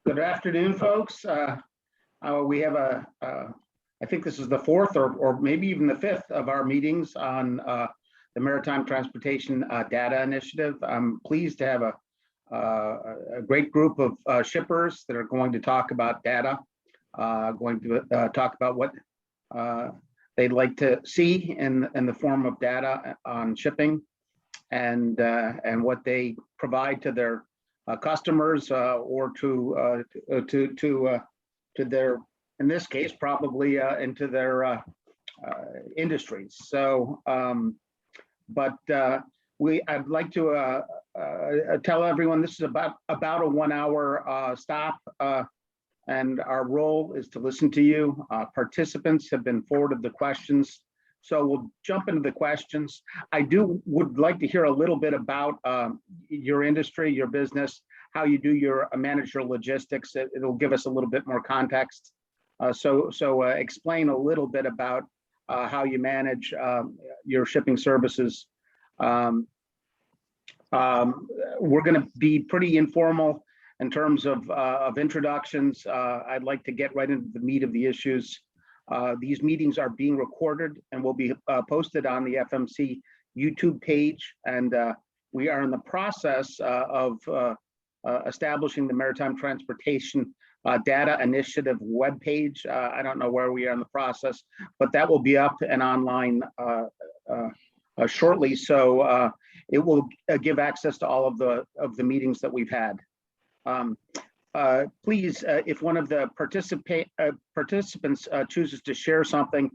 Good afternoon, folks. We have I think this is the fourth or maybe even the fifth of our meetings on the Maritime Transportation Data Initiative. I'm pleased to have a great group of shippers that are going to talk about data, going to talk about what they'd like to see in the form of data on shipping and what they provide to their customers or to their, in this case, probably into their industries. So, I'd like to tell everyone this is about a 1 hour stop, and our role is to listen to you. Participants have been forwarded the questions, so we'll jump into the questions. I would like to hear a little bit about your industry, your business, how you do manage your logistics. It'll give us a little bit more context. So explain a little bit about how you manage your shipping services. We're going to be pretty informal in terms of introductions. I'd like to get right into the meat of the issues. These meetings are being recorded and will be posted on the FMC YouTube page. And we are in the process of establishing the Maritime Transportation Data Initiative webpage. I don't know where we are in the process, but that will be up and online shortly. So it will give access to all of the meetings that we've had. Please, if one of the participants chooses to share something,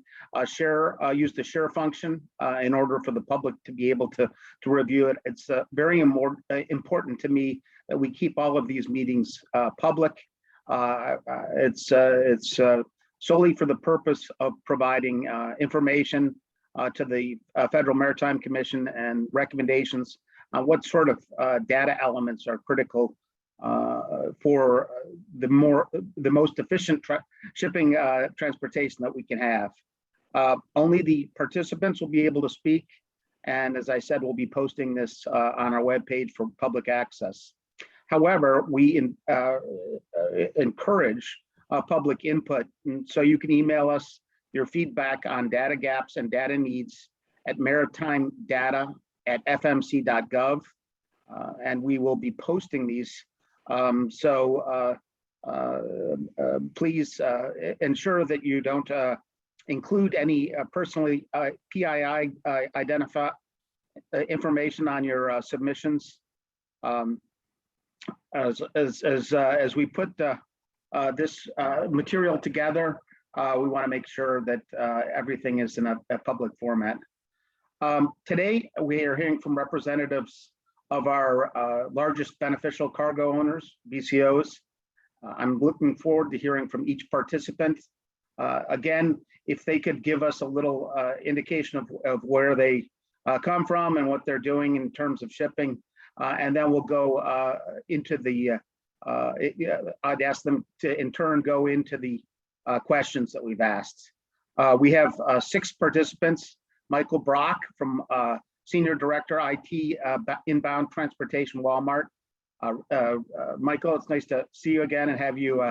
use the share function in order for the public to be able to review it. It's very important to me that we keep all of these meetings public. It's solely for the purpose of providing information to the Federal Maritime Commission and recommendations on what sort of data elements are critical for the most efficient shipping transportation that we can have. Only the participants will be able to speak, and as I said, we'll be posting this on our webpage for public access. However, we encourage public input, and so you can email us your feedback on data gaps and data needs at maritimedata@fmc.gov, and we will be posting these. Please ensure that you don't include any personally PII identify information on your submissions. As we put this material together, we want to make sure that everything is in a public format. Today, we are hearing from representatives of our largest beneficial cargo owners, BCOs. I'm looking forward to hearing from each participant. Again, if they could give us a little indication of where they come from and what they're doing in terms of shipping, and then we'll go into the, I'd ask them to in turn go into the questions that we've asked. We have 6 participants. Michael Brock from Senior Director, IT, Inbound Transportation, Walmart. Michael, it's nice to see you again and have you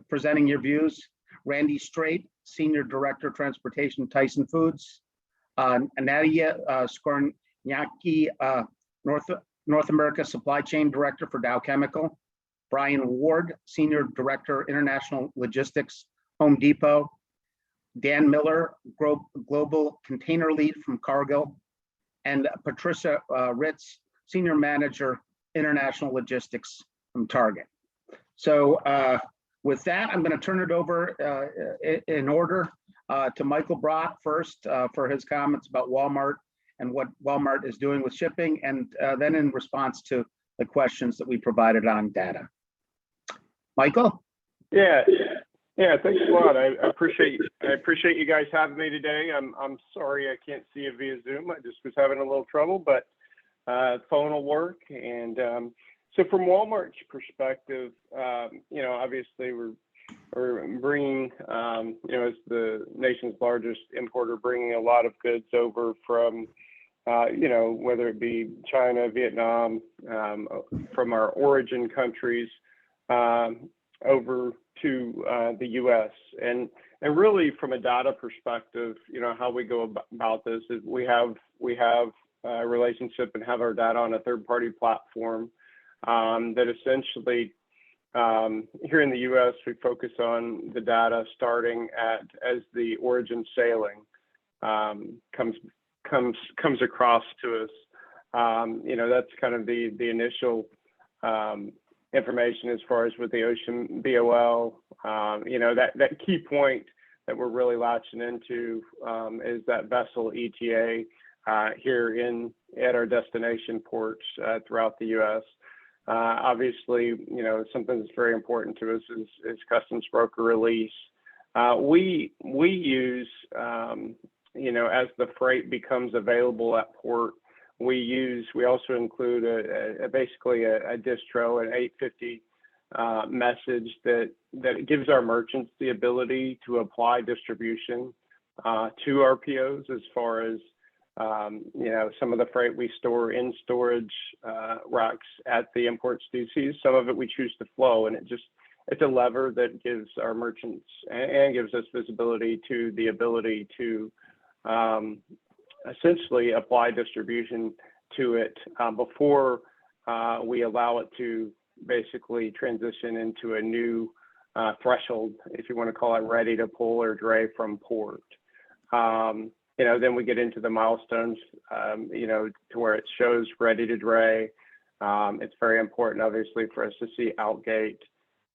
presenting your views. Randy Strait, Senior Director, Transportation, Tyson Foods. Nadia Skorniacki, North America Supply Chain Director for Dow Chemical. Brian Ward, Senior Director, International Logistics, Home Depot. Dan Miller, Global Container Lead from Cargill. And Patricia Ritz, Senior Manager, International Logistics from Target. So with that, I'm going to turn it over in order to Michael Brock first for his comments about Walmart and what Walmart is doing with shipping, and then in response to the questions that we provided on data. Michael? Yeah, thanks a lot. I appreciate you guys having me today. I'm sorry I can't see you via Zoom. I just was having a little trouble, but phone will work. And so from Walmart's perspective, obviously we're bringing, as the nation's largest importer, bringing a lot of goods over from, whether it be China, Vietnam, from our origin countries. over to the U.S. And really, from a data perspective, how we go about this is we have a relationship and have our data on a third-party platform that essentially, here in the U.S., we focus on the data starting as the origin sailing comes across to us. That's kind of the initial information as far as with the ocean BOL. That key point that we're really latching into is that vessel ETA here at our destination ports throughout the U.S. Obviously, something that's very important to us is customs broker release. We use, as the freight becomes available at port, we also include basically a distro, an 850 message that gives our merchants the ability to apply distribution to our POs as far as some of the freight we store in storage racks at the import DCs. Some of it we choose to flow, and it's a lever that gives our merchants and gives us visibility to the ability to essentially apply distribution to it before we allow it to basically transition into a new threshold, if you want to call it, ready to pull or dray from port. Then we get into the milestones, to where it shows ready to dray. It's very important, obviously, for us to see outgate,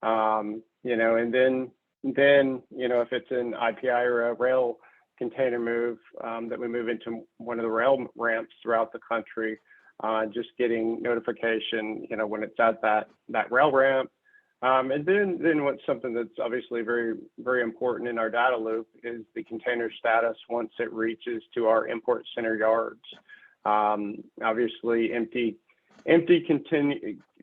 and then if it's an IPI or a rail container move, that we move into one of the rail ramps throughout the country, just getting notification, when it's at that rail ramp. And then what's something that's obviously very, very important in our data loop is the container status once it reaches to our import center yards. Obviously, empty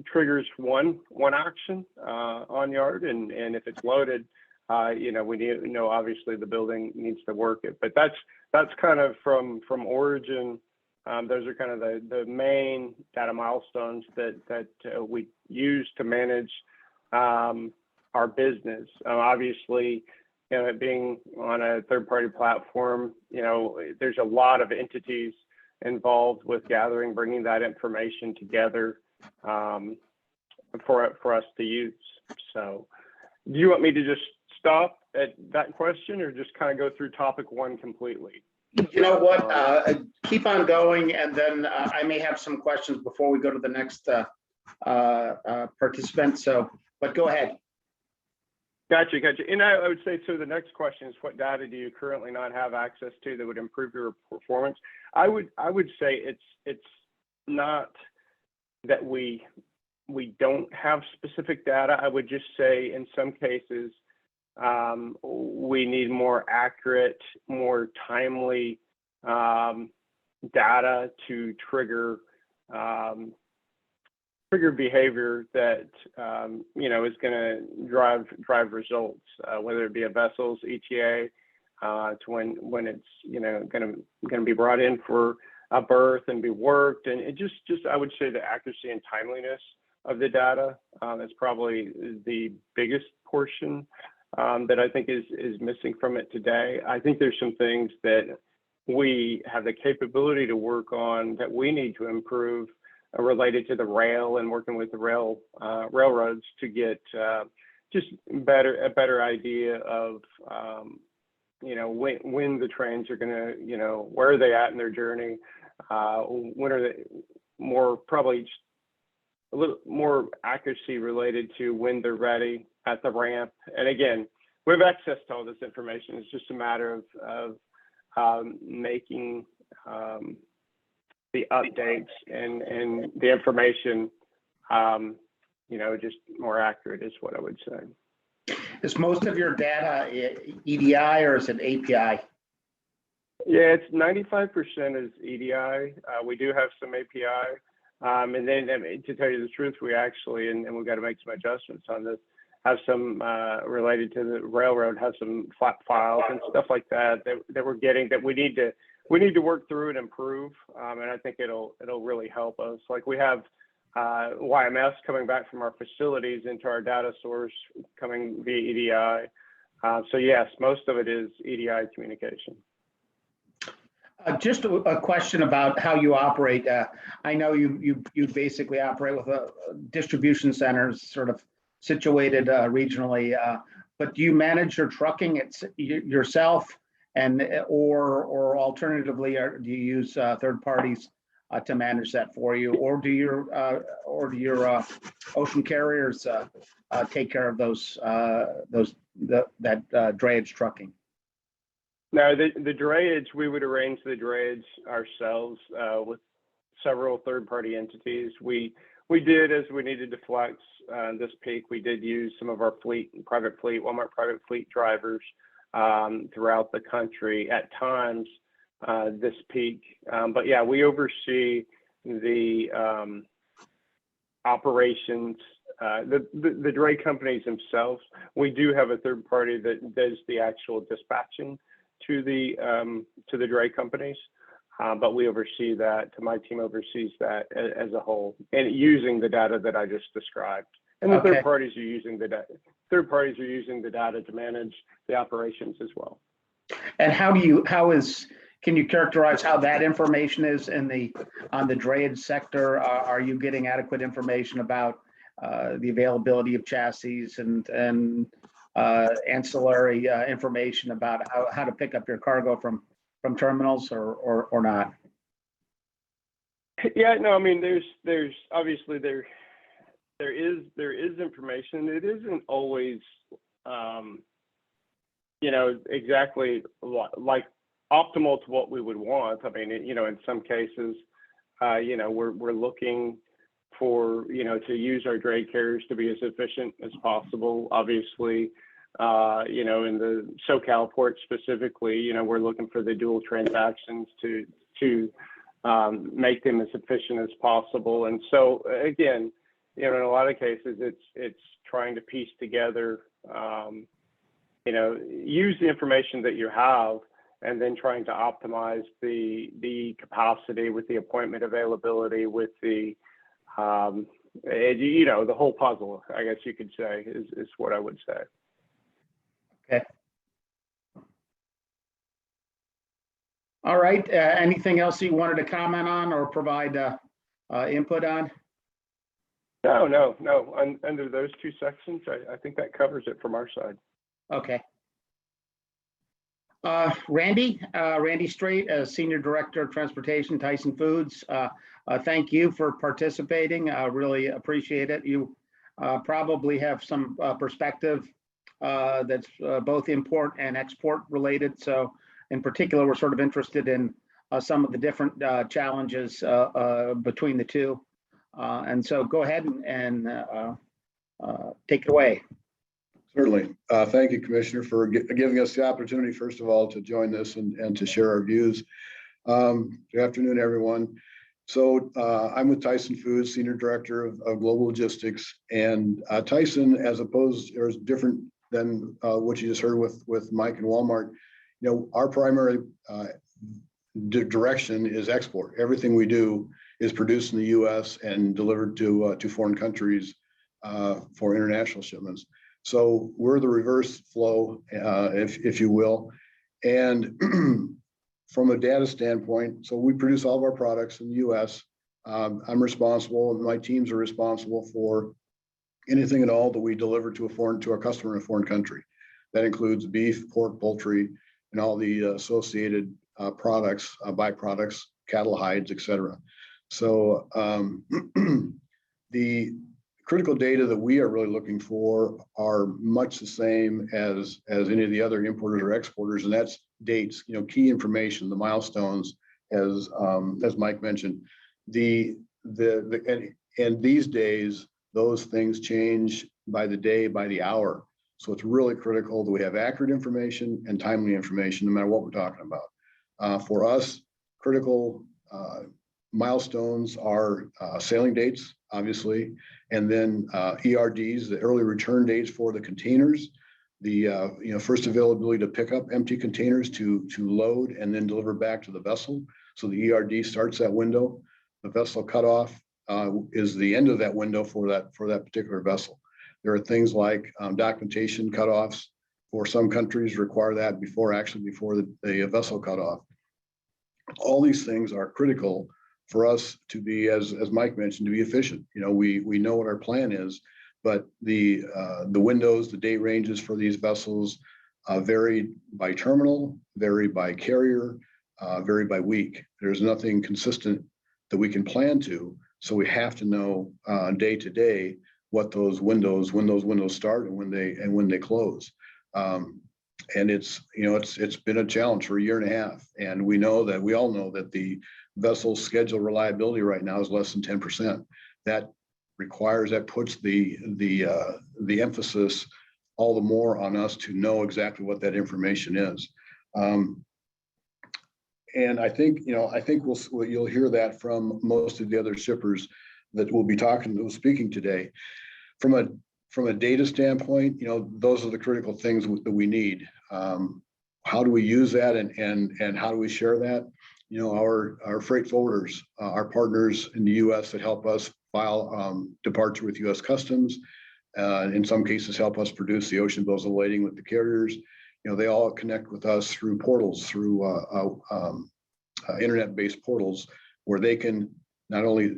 triggers one action on yard, and if it's loaded, we need to know, obviously the building needs to work it. But that's kind of from origin. Those are kind of the main data milestones that we use to manage our business. Obviously, it being on a third-party platform, there's a lot of entities involved with bringing that information together for us to use. So, do you want me to just stop at that question, or just kind of go through topic one completely? You know what? Keep on going, and then I may have some questions before we go to the next participant. So, but go ahead. Gotcha. And I would say, so the next question is, what data do you currently not have access to that would improve your performance? I would say it's not that we don't have specific data. I would just say in some cases we need more accurate, more timely data to trigger behavior that is going to drive results, whether it be a vessel's ETA to when it's going to be brought in for a berth and be worked, and it just I would say the accuracy and timeliness of the data is probably the biggest portion that I think is missing from it today. I think there's some things that we have the capability to work on that we need to improve related to the rail and working with the railroads to get just a better idea of when the trains are going to, where are they at in their journey, when are they probably a little more accuracy related to when they're ready at the ramp. And again, we have access to all this information. It's just a matter of making the updates and the information, just more accurate is what I would say. Is most of your data EDI or is it API? Yeah, it's 95% is EDI. We do have some API. And then to tell you the truth, we actually, and we've got to make some adjustments on this, have some related to the railroad, have some flat files and stuff like that we're getting that we need to work through and improve. And I think it'll really help us. Like we have YMS coming back from our facilities into our data source coming via EDI. So yes, most of it is EDI communication. Just a question about how you operate. I know you basically operate with distribution centers sort of situated regionally, but do you manage your trucking yourself, and or alternatively, do you use third parties to manage that for you, or do your ocean carriers take care of that drayage trucking? No, the drayage, we would arrange the drayage ourselves with several third-party entities. We did, as we needed to flex this peak, we did use some of our private fleet, Walmart private fleet drivers throughout the country at times this peak. But yeah, we oversee the operations, the dray companies themselves. We do have a third party that does the actual dispatching to the dray companies, but we oversee that. My team oversees that as a whole, and using the data that I just described. And the Okay. third parties are using the data. Third parties are using the data to manage the operations as well. And can you characterize how that information is on the drayage sector? Are you getting adequate information about the availability of chassis and ancillary information about how to pick up your cargo from terminals or not? Yeah, no, I mean, there's obviously there is information. It isn't always, exactly like optimal to what we would want. I mean, in some cases, we're looking for, to use our dray carriers to be as efficient as possible. Obviously, in the SoCal port specifically, we're looking for the dual transactions to make them as efficient as possible. And so again, in a lot of cases, it's trying to piece together, use the information that you have, and then trying to optimize the capacity with the appointment availability, with the the whole puzzle, I guess you could say, is what I would say. Okay. All right. Anything else you wanted to comment on or provide input on? No. Under those two sections, I think that covers it from our side. Okay. Randy Strait, Senior Director of Transportation, Tyson Foods. Thank you for participating. I really appreciate it. You probably have some perspective that's both import and export related. So in particular, we're sort of interested in some of the different challenges between the two. And so go ahead and take it away. Certainly. Thank you, Commissioner, for giving us the opportunity, first of all, to join this and to share our views. Good afternoon, everyone. So I'm with Tyson Foods, Senior Director of Global Logistics, and Tyson, as opposed or is different than what you just heard with Mike and Walmart. Our primary direction is export. Everything we do is produced in the U.S. and delivered to foreign countries for international shipments. So we're the reverse flow, if you will. And from a data standpoint, so we produce all of our products in the U.S. I'm responsible, and my teams are responsible for anything at all that we deliver to a customer in a foreign country. That includes beef, pork, poultry, and all the associated products, byproducts, cattle hides, etc. So the critical data that we are really looking for are much the same as any of the other importers or exporters, and that's dates, key information, the milestones, as Mike mentioned. And these days, those things change by the day, by the hour. So it's really critical that we have accurate information and timely information, no matter what we're talking about. For us, critical milestones are sailing dates, obviously, and then ERDs, the early return dates for the containers, the first availability to pick up empty containers to load and then deliver back to the vessel. So the ERD starts that window. The vessel cutoff is the end of that window for that particular vessel. There are things like documentation cutoffs. For some countries require that before the vessel cutoff. All these things are critical for us to be, as Mike mentioned, to be efficient. We know what our plan is, but the windows, the date ranges for these vessels vary by terminal, vary by carrier, vary by week. There's nothing consistent that we can plan to, so we have to know day to day what those windows start and when they close. And it's been a challenge for a year and a half, and we all know that the vessel schedule reliability right now is less than 10%. That puts the emphasis all the more on us to know exactly what that information is. And I think you'll hear that from most of the other shippers that will be speaking today. From a data standpoint, those are the critical things that we need. How do we use that, and how do we share that? Our freight forwarders, our partners in the U.S. that help us file departure with U.S. Customs, in some cases help us produce the ocean bills of lading with the carriers. They all connect with us through portals, through internet-based portals, where they can not only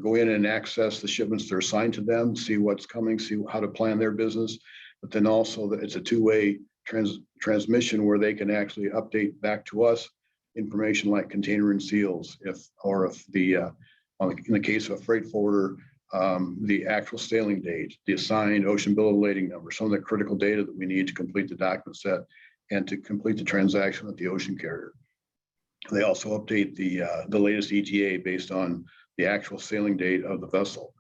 go in and access the shipments that are assigned to them, see what's coming, see how to plan their business, but then also that it's a two-way transmission where they can actually update back to us information like container and seals, in the case of a freight forwarder, the actual sailing date, the assigned ocean bill of lading number, some of the critical data that we need to complete the document set and to complete the transaction with the ocean carrier. They also update the latest ETA based on the actual sailing date of the vessel.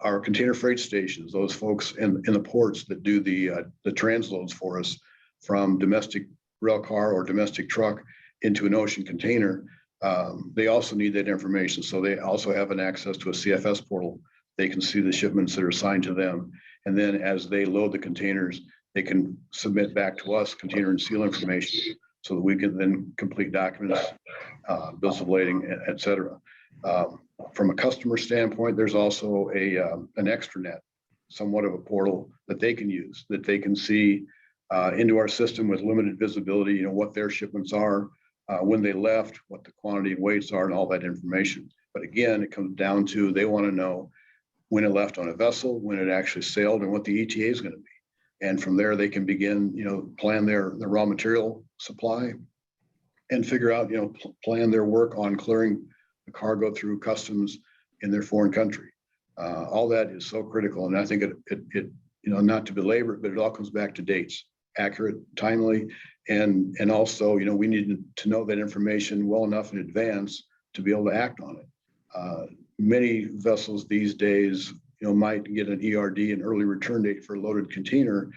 Our container freight stations, those folks in the ports that do the transloads for us from domestic rail car or domestic truck into an ocean container, they also need that information. So they also have an access to a CFS portal. They can see the shipments that are assigned to them. And then as they load the containers, they can submit back to us container and seal information so that we can then complete documents, bills of lading, et cetera. From a customer standpoint, there's also an extranet, somewhat of a portal that they can use, that they can see into our system with limited visibility, what their shipments are, when they left, what the quantity and weights are, and all that information. But again, it comes down to they want to know when it left on a vessel, when it actually sailed, and what the ETA is going to be. And from there, they can begin, plan their raw material supply and figure out, plan their work on clearing the cargo through customs in their foreign country. All that is so critical. And I think it not to belabor it, but it all comes back to dates, accurate, timely, and also, we need to know that information well enough in advance to be able to act on it. Many vessels these days, might get an ERD, an early return date for a loaded container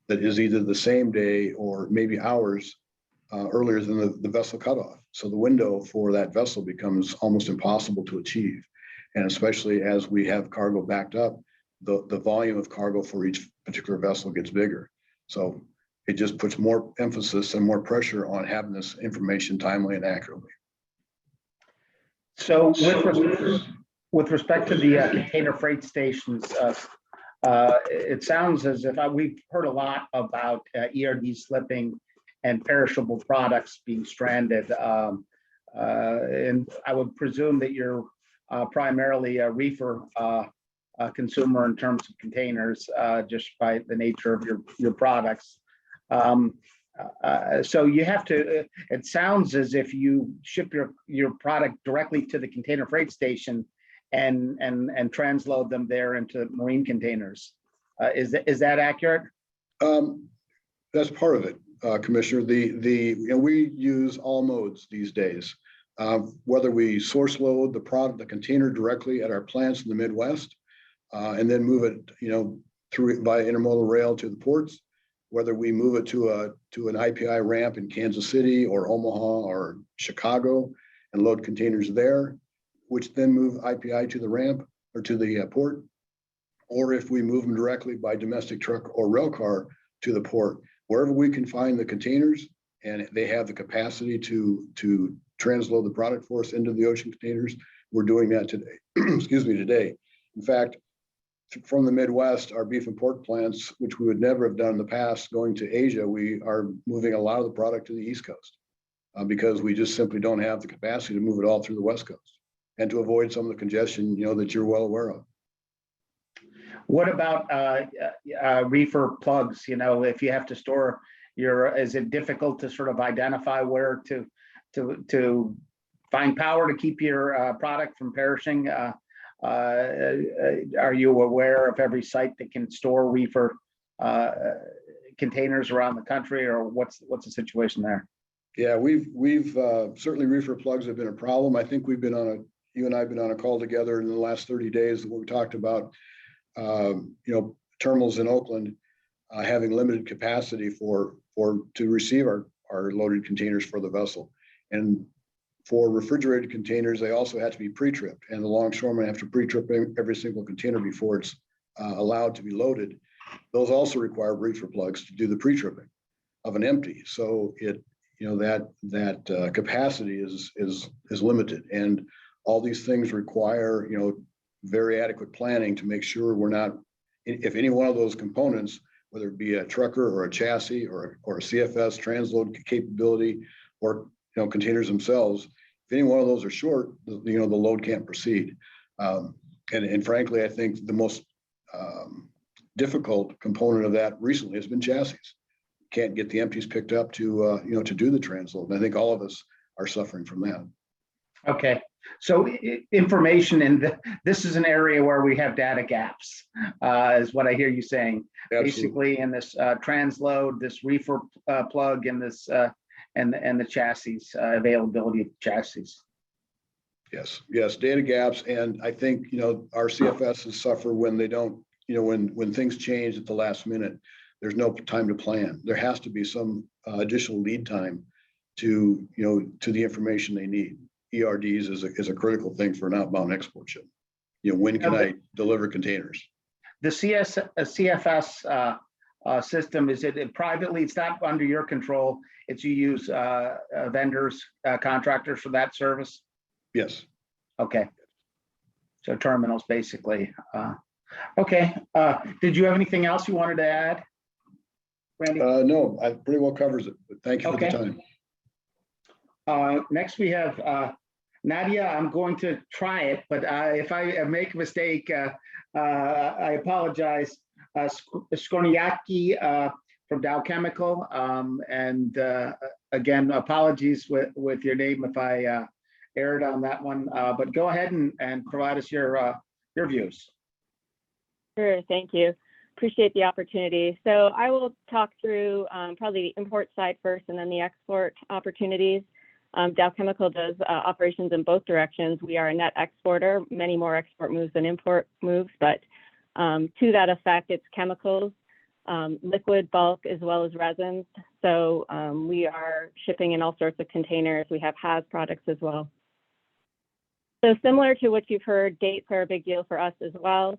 that is either the same day or maybe hours earlier than the vessel cutoff. So the window for that vessel becomes almost impossible to achieve. And especially as we have cargo backed up, the volume of cargo for each particular vessel gets bigger. So it just puts more emphasis and more pressure on having this information timely and accurately. So with respect to the container freight stations, it sounds as if we've heard a lot about ERD slipping and perishable products being stranded. And I would presume that you're primarily a reefer consumer in terms of containers, just by the nature of your products. So you have to, it sounds as if you ship your product directly to the container freight station and transload them there into marine containers. Is that accurate? That's part of it, Commissioner. We use all modes these days. Whether we source load the container directly at our plants in the Midwest, and then move it, through by intermodal rail to the ports, whether we move it to an IPI ramp in Kansas City or Omaha or Chicago and load containers there, which then move IPI to the ramp or to the port, or if we move them directly by domestic truck or rail car to the port, wherever we can find the containers and they have the capacity to transload the product for us into the ocean containers, we're doing that today. Excuse me, today. In fact, from the Midwest, our beef and pork plants, which we would never have done in the past, going to Asia, we are moving a lot of the product to the East Coast because we just simply don't have the capacity to move it all through the West Coast and to avoid some of the congestion, that you're well aware of. What about reefer plugs? If you have to store is it difficult to sort of identify where to find power to keep your product from perishing? Are you aware of every site that can store reefer containers around the country, or what's the situation there? Yeah, we've certainly reefer plugs have been a problem. I think you and I have been on a call together in the last 30 days where we talked about terminals in Oakland having limited capacity to receive our loaded containers for the vessel. And for refrigerated containers, they also have to be pre-tripped, and the longshoremen have to pre-trip every single container before it's allowed to be loaded. Those also require reefer plugs to do the pre-tripping of an empty. So that capacity is limited, and all these things require very adequate planning to make sure we're not, if any one of those components, whether it be a trucker or a chassis or a CFS transload capability or containers themselves, if any one of those are short, the load can't proceed. And frankly, I think the most difficult component of that recently has been chassis. Can't get the empties picked up to do the transload. And I think all of us are suffering from that. Okay, so information, and this is an area where we have data gaps, is what I hear you saying. Absolutely. Basically, in this transload, this reefer plug, and this and the chassis availability of chassis. Yes, data gaps, and I think our CFSs suffer when they don't. When things change at the last minute, there's no time to plan. There has to be some additional lead time to the information they need. ERDs is a critical thing for an outbound export ship. When can I deliver containers? The CFS system, is it privately? It's not under your control. It's you use vendors, contractors for that service? Yes. Okay. So terminals, basically. Okay. Did you have anything else you wanted to add, Randy? No, I pretty well covers it, but thank you for the time. Next we have Nadia. I'm going to try it, but if I make a mistake, I apologize. Skorniaki from Dow Chemical, and again, apologies with your name if I erred on that one. But go ahead and provide us your views. Sure, thank you. Appreciate the opportunity. So I will talk through probably the import side first and then the export opportunities. Dow Chemical does operations in both directions. We are a net exporter, many more export moves than import moves, but to that effect, it's chemicals, liquid, bulk, as well as resins. So we are shipping in all sorts of containers. We have HAZ products as well. So similar to what you've heard, dates are a big deal for us as well.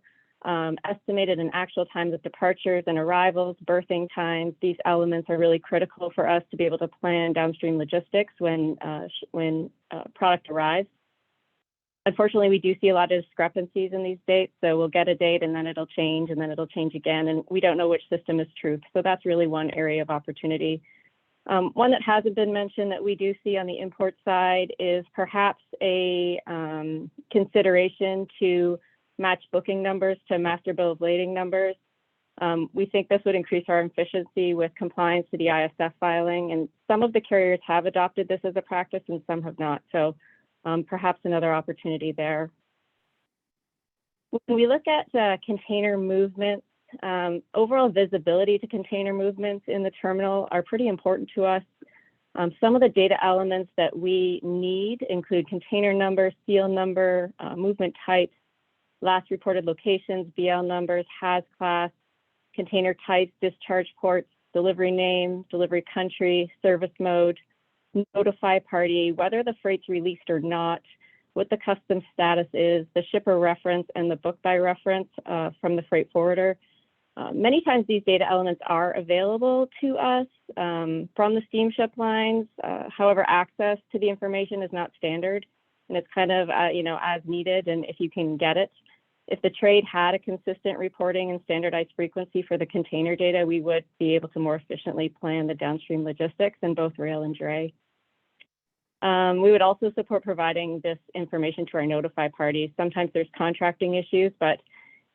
Estimated and actual times of departures and arrivals, berthing times, these elements are really critical for us to be able to plan downstream logistics when product arrives. Unfortunately, we do see a lot of discrepancies in these dates. So we'll get a date and then it'll change and then it'll change again. And we don't know which system is truth. So that's really one area of opportunity. One that hasn't been mentioned that we do see on the import side is perhaps a consideration to match booking numbers to master bill of lading numbers. We think this would increase our efficiency with compliance to the ISF filing. And some of the carriers have adopted this as a practice and some have not. So perhaps another opportunity there. When we look at container movements, overall visibility to container movements in the terminal are pretty important to us. Some of the data elements that we need include container number, seal number, movement types, last reported locations, BL numbers, HAZ class, container types, discharge ports, delivery name, delivery country, service mode, notify party, whether the freight's released or not, what the customs status is, the shipper reference, and the book by reference from the freight forwarder. Many times these data elements are available to us from the steamship lines. However, access to the information is not standard. and it's kind of, as needed and if you can get it. If the trade had a consistent reporting and standardized frequency for the container data, we would be able to more efficiently plan the downstream logistics in both rail and dray. We would also support providing this information to our notified parties. Sometimes there's contracting issues, but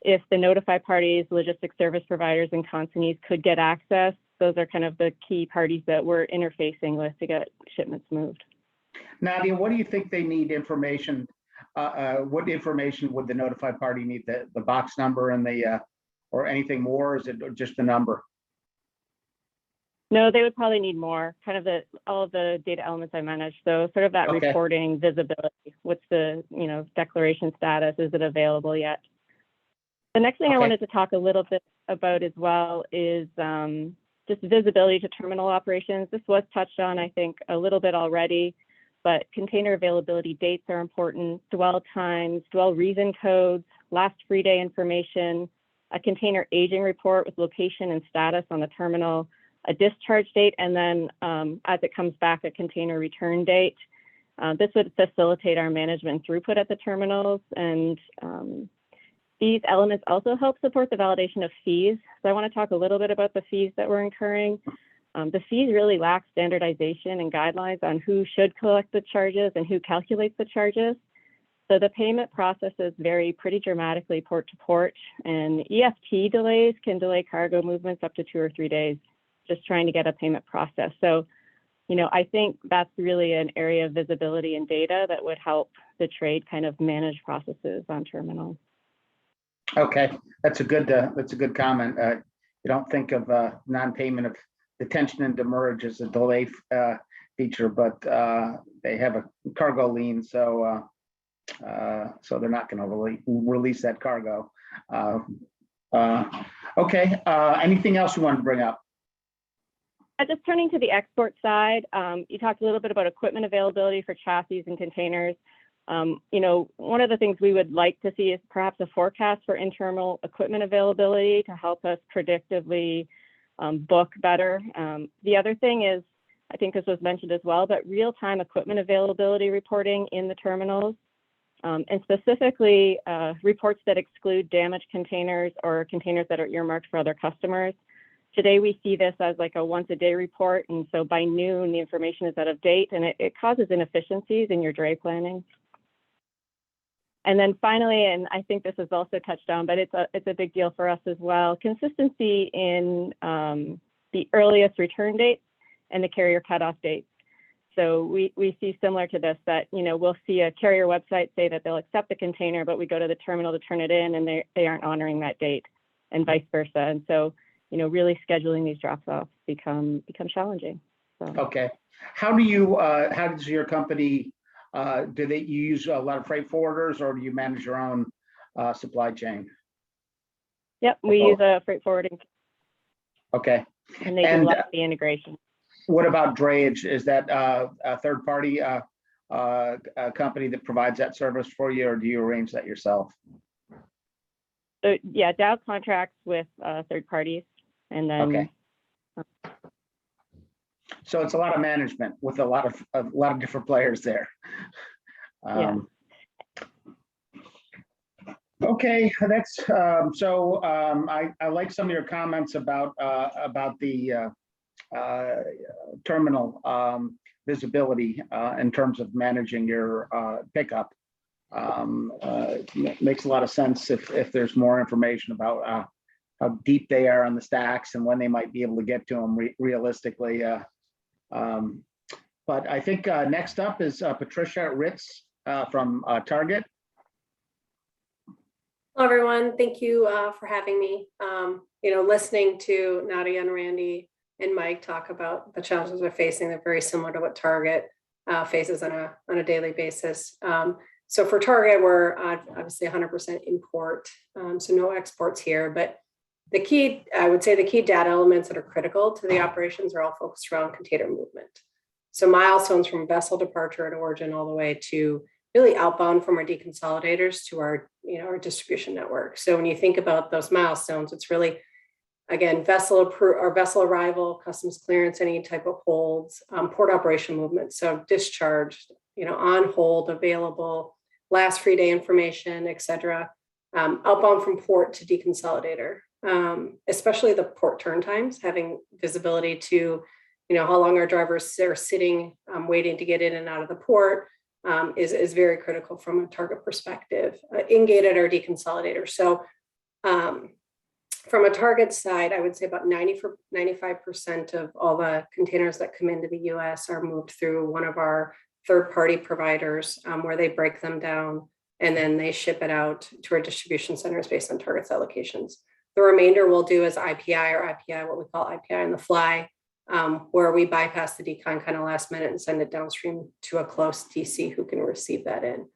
if the notified parties, logistics service providers, and consignees could get access, those are kind of the key parties that we're interfacing with to get shipments moved. Nadia, what do you think they need information? What information would the notified party need? The box number and or anything more? Or is it just the number? No, they would probably need more, kind of all of the data elements I managed. So sort of that Okay. reporting visibility. What's the, declaration status? Is it available yet? The next thing I Okay. wanted to talk a little bit about as well is just visibility to terminal operations. This was touched on, I think, a little bit already, but container availability dates are important, dwell times, dwell reason codes, last free day information, a container aging report with location and status on the terminal, a discharge date, and then as it comes back, a container return date. This would facilitate our management throughput at the terminals, and these elements also help support the validation of fees. So I want to talk a little bit about the fees that we're incurring. The fees really lack standardization and guidelines on who should collect the charges and who calculates the charges. So the payment processes vary pretty dramatically port to port, and EFT delays can delay cargo movements up to 2 or 3 days, just trying to get a payment process. So, I think that's really an area of visibility and data that would help the trade kind of manage processes on terminals. Okay, that's a good comment. You don't think of non-payment of detention and demurrage as a delay feature, but they have a cargo lien, so they're not going to release that cargo. Okay, anything else you want to bring up? Just turning to the export side, you talked a little bit about equipment availability for chassis and containers. One of the things we would like to see is perhaps a forecast for internal equipment availability to help us predictively book better. The other thing is, I think this was mentioned as well, but real-time equipment availability reporting in the terminals, and specifically reports that exclude damaged containers or containers that are earmarked for other customers. Today, we see this as like a once-a-day report, and so by noon, the information is out of date, and it causes inefficiencies in your dray planning. And then finally, and I think this is also touched on, but it's a big deal for us as well, consistency in the earliest return dates and the carrier cutoff dates. So we see similar to this that, we'll see a carrier website say that they'll accept the container, but we go to the terminal to turn it in and they aren't honoring that date, and vice versa. And so, really scheduling these drop-offs become challenging. So. Okay. How does your company, do they use a lot of freight forwarders, or do you manage your own supply chain? Yep, we use a freight forwarding. Okay. And they do a lot of the integration. What about drayage? Is that a third party company that provides that service for you, or do you arrange that yourself? So yeah, Dow contracts with third parties, and then. Okay. So it's a lot of management with a lot of different players there. Yeah. Okay, that's I like some of your comments about the terminal visibility in terms of managing your pickup. Makes a lot of sense if there's more information about how deep they are on the stacks and when they might be able to get to them realistically. But I think next up is Patricia Ritz from Target. Hello, everyone. Thank you for having me. Listening to Nadia and Randy and Mike talk about the challenges they're facing, they're very similar to what Target faces on a daily basis. So for Target, we're obviously 100% import, so no exports here. But the key data elements that are critical to the operations are all focused around container movement. So milestones from vessel departure at origin all the way to really outbound from our deconsolidators to our distribution network. So when you think about those milestones, it's really, again, vessel arrival, customs clearance, any type of holds, port operation movement. So discharge, on hold, available, last free day information, et cetera, outbound from port to deconsolidator, especially the port turn times, having visibility to, how long our drivers are sitting, waiting to get in and out of the port, is very critical from a target perspective, in-gated or deconsolidator. So from a target side, I would say about 95% of all the containers that come into the US are moved through one of our third-party providers, where they break them down and then they ship it out to our distribution centers based on targets allocations. The remainder we'll do as IPI or IPI, what we call IPI on the fly, where we bypass the decon kind of last minute and send it downstream to a close DC who can receive that in.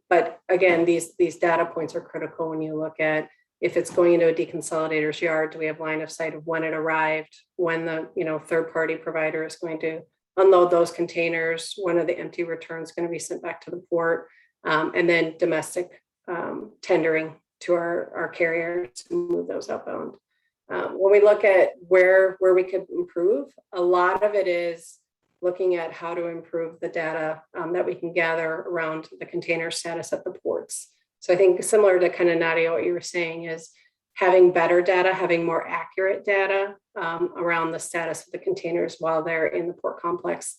But again, these data points are critical when you look at if it's going into a deconsolidator's yard, do we have line of sight of when it arrived, when the third-party provider is going to unload those containers, when are the empty returns going to be sent back to the port, and then domestic tendering to our carriers to move those outbound. When we look at where we could improve, a lot of it is looking at how to improve the data that we can gather around the container status at the ports. So I think similar to kind of Nadia, what you were saying is having better data, having more accurate data around the status of the containers while they're in the port complex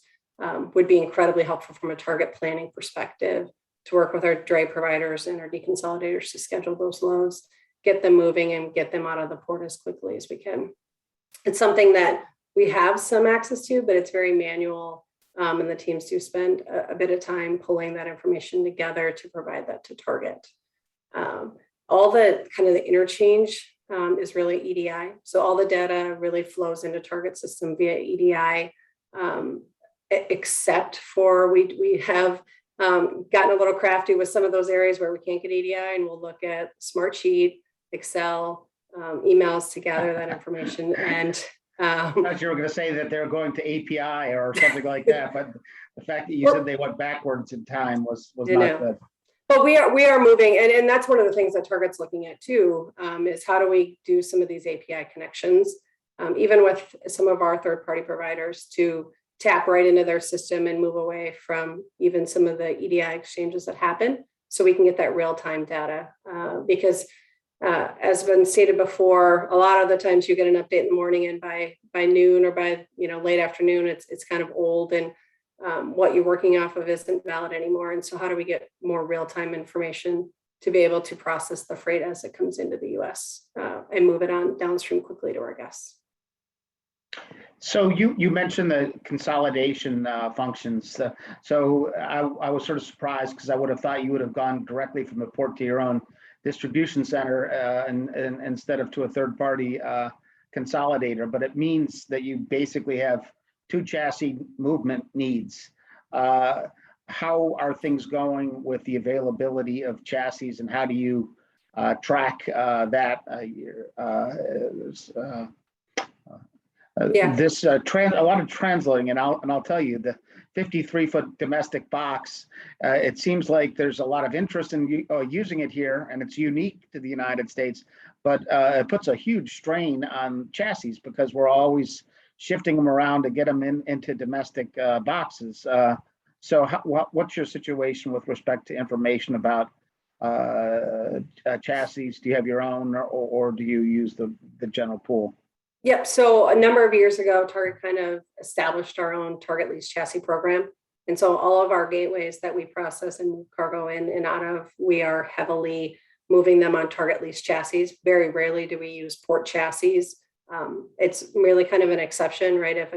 would be incredibly helpful from a target planning perspective to work with our dray providers and our deconsolidators to schedule those loads, get them moving and get them out of the port as quickly as we can. It's something that we have some access to, but it's very manual. And the teams do spend a bit of time pulling that information together to provide that to target. All the kind of the interchange is really EDI. So all the data really flows into target system via EDI, except for we have gotten a little crafty with some of those areas where we can't get EDI, and we'll look at Smartsheet, Excel, emails to gather that information. And I thought you were going to say that they're going to API or something like that, but the fact that you said they went backwards in time was not good. But we are moving, and that's one of the things that Target's looking at too, is how do we do some of these API connections, even with some of our third-party providers, to tap right into their system and move away from even some of the EDI exchanges that happen, so we can get that real-time data. Because as been stated before, a lot of the times you get an update in the morning, and by noon or by late afternoon, it's kind of old, and what you're working off of isn't valid anymore. And so how do we get more real-time information to be able to process the freight as it comes into the US and move it on downstream quickly to our guests? So you mentioned the consolidation functions. So I was sort of surprised because I would have thought you would have gone directly from the port to your own distribution center and instead of to a third-party consolidator. But it means that you basically have two chassis movement needs. How are things going with the availability of chassis, and how do you track that? This a lot of translating, and I'll tell you, the 53-foot domestic box, it seems like there's a lot of interest in using it here, and it's unique to the United States, but it puts a huge strain on chassis because we're always shifting them around to get them into domestic boxes. So what's your situation with respect to information about chassis? Do you have your own, or do you use the general pool? Yep. So a number of years ago, Target kind of established our own Target lease chassis program. And so all of our gateways that we process and move cargo in and out of, we are heavily moving them on Target lease chassis. Very rarely do we use port chassis. It's really kind of an exception, right? If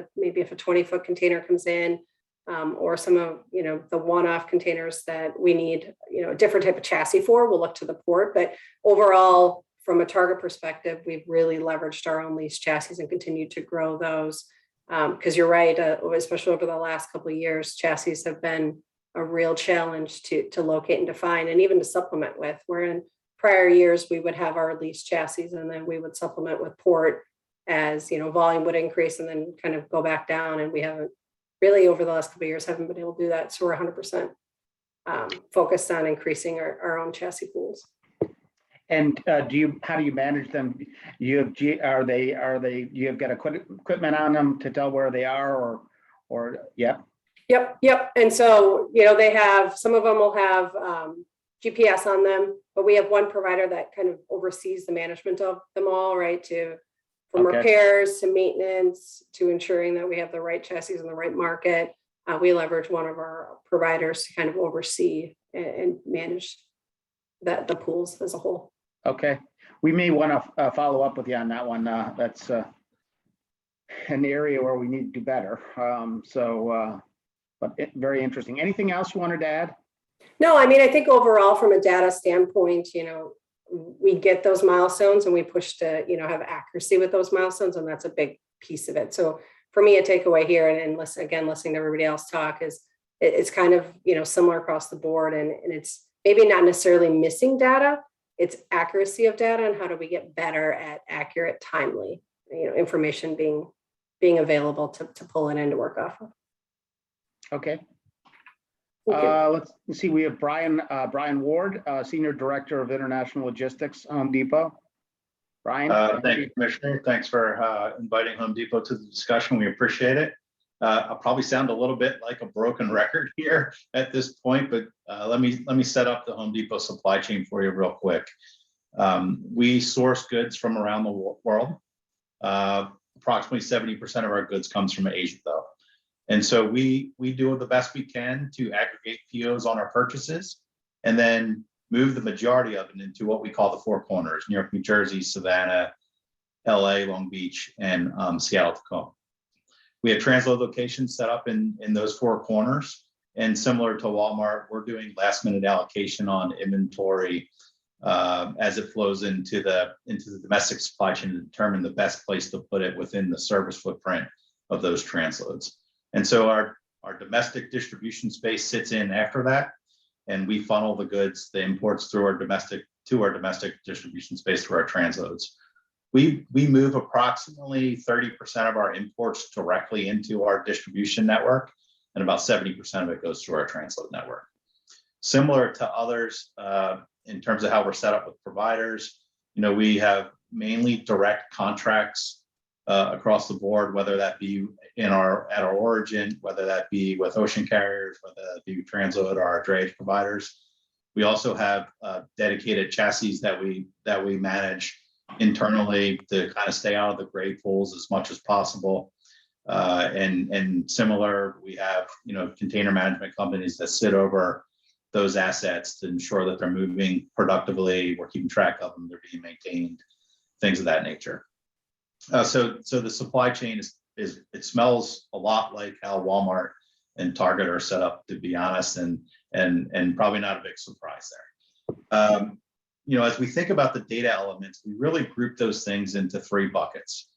a 20-foot container comes in, or some of the one-off containers that we need a different type of chassis for, we'll look to the port. But overall, from a Target perspective, we've really leveraged our own lease chassis and continued to grow those. Because you're right, especially over the last couple of years, chassis have been a real challenge to locate and to find, and even to supplement with. Where in prior years we would have our lease chassis, and then we would supplement with port as volume would increase and then kind of go back down. And we haven't really over the last couple of years haven't been able to do that. So we're 100% focused on increasing our own chassis pools. And how do you manage them? You've got equipment on them to tell where they are, or yeah? Yep. And so, they have, some of them will have GPS on them, but we have one provider that kind of oversees the management of them all, right? From Okay. repairs to maintenance to ensuring that we have the right chassis in the right market. We leverage one of our providers to kind of oversee and manage the pools as a whole. Okay, we may want to follow up with you on that one. That's an area where we need to do better. But very interesting. Anything else you wanted to add? No, I think overall from a data standpoint, we get those milestones and we push to, have accuracy with those milestones. And that's a big piece of it. So for me, a takeaway here and listening to everybody else talk is it's kind of, similar across the board. And it's maybe not necessarily missing data, it's accuracy of data and how do we get better at accurate, timely, information being available to pull it in to work off of. Okay. Let's see. We have Brian Ward, Senior Director of International Logistics, Home Depot. Brian. Thank you, Commissioner. Thanks for inviting Home Depot to the discussion. We appreciate it. I'll probably sound a little bit like a broken record here at this point, but let me set up the Home Depot supply chain for you real quick. We source goods from around the world. Approximately 70% of our goods comes from Asia, though. And so we do the best we can to aggregate POs on our purchases and then move the majority of it into what we call the four corners: New York, New Jersey, Savannah, LA, Long Beach, and Seattle, Tacoma. We have transload locations set up in those four corners. And similar to Walmart, we're doing last minute allocation on inventory as it flows into the domestic supply chain to determine the best place to put it within the service footprint of those transloads. And so our domestic distribution space sits in after that, and we funnel the goods, the imports through our domestic distribution space through our transloads. We move approximately 30% of our imports directly into our distribution network, and about 70% of it goes through our transload network. Similar to others, in terms of how we're set up with providers, we have mainly direct contracts across the board, whether that be at our origin, whether that be with ocean carriers, whether that be transload or our drayage providers. We also have dedicated chassis that we manage internally to kind of stay out of the gray pools as much as possible. And similar, we have container management companies that sit over those assets to ensure that they're moving productively. We're keeping track of them, they're being maintained, things of that nature. So the supply chain it smells a lot like how Walmart and Target are set up, to be honest, and probably not a big surprise there. As we think about the data elements, we really group those things into three buckets.